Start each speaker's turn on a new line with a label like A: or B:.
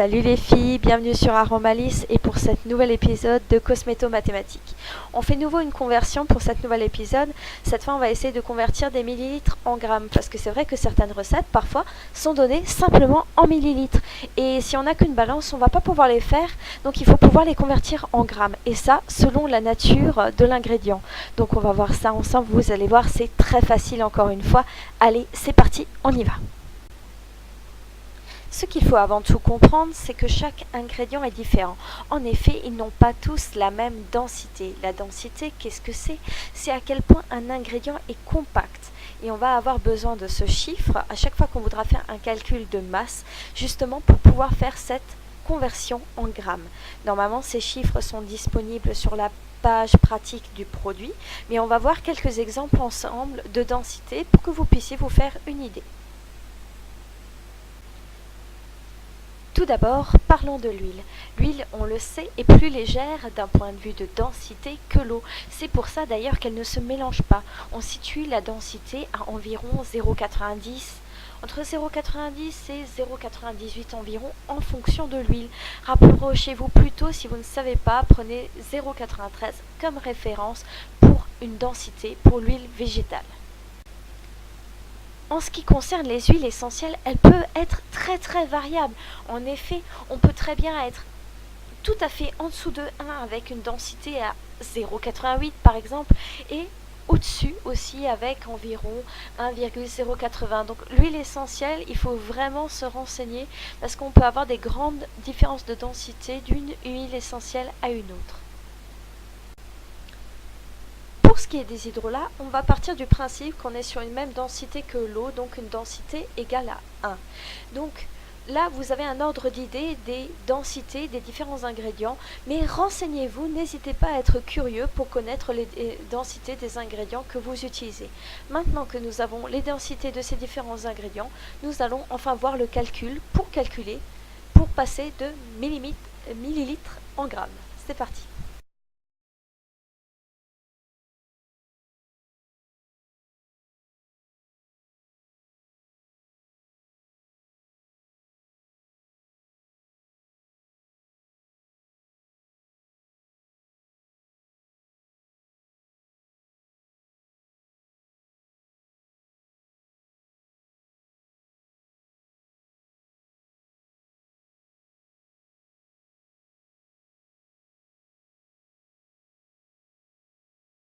A: Salut les filles, bienvenue sur Aromalis et pour cet nouvel épisode de Cosméto Mathématiques. On fait nouveau une conversion pour cet nouvel épisode. Cette fois, on va essayer de convertir des millilitres en grammes parce que c'est vrai que certaines recettes, parfois, sont données simplement en millilitres. Et si on n'a qu'une balance, on ne va pas pouvoir les faire, donc il faut pouvoir les convertir en grammes. Et ça, selon la nature de l'ingrédient. Donc on va voir ça ensemble, vous allez voir, c'est très facile encore une fois. Allez, c'est parti, on y va. Ce qu'il faut avant tout comprendre, c'est que chaque ingrédient est différent. En effet, ils n'ont pas tous la même densité. La densité, qu'est-ce que c'est? C'est à quel point un ingrédient est compact. Et on va avoir besoin de ce chiffre à chaque fois qu'on voudra faire un calcul de masse, justement pour pouvoir faire cette conversion en grammes. Normalement, ces chiffres sont disponibles sur la page pratique du produit, mais on va voir quelques exemples ensemble de densité pour que vous puissiez vous faire une idée. Tout d'abord, parlons de l'huile. L'huile, on le sait, est plus légère d'un point de vue de densité que l'eau. C'est pour ça d'ailleurs qu'elle ne se mélange pas. On situe la densité à environ 0,90, entre 0,90 et 0,98 environ en fonction de l'huile. Rapprochez-vous plutôt, si vous ne savez pas, prenez 0,93 comme référence pour une densité pour l'huile végétale. En ce qui concerne les huiles essentielles, elles peuvent être très variables. En effet, on peut très bien être tout à fait en dessous de 1 avec une densité à 0,88 par exemple et au-dessus aussi avec environ 1,080. Donc l'huile essentielle, il faut vraiment se renseigner parce qu'on peut avoir des grandes différences de densité d'une huile essentielle à une autre. Pour ce qui est des hydrolats, on va partir du principe qu'on est sur une même densité que l'eau, donc une densité égale à 1. Donc là, vous avez un ordre d'idée des densités des différents ingrédients, mais renseignez-vous, n'hésitez pas à être curieux pour connaître les densités des ingrédients que vous utilisez. Maintenant que nous avons les densités de ces différents ingrédients, nous allons enfin voir le calcul pour passer de millilitres en grammes. C'est parti.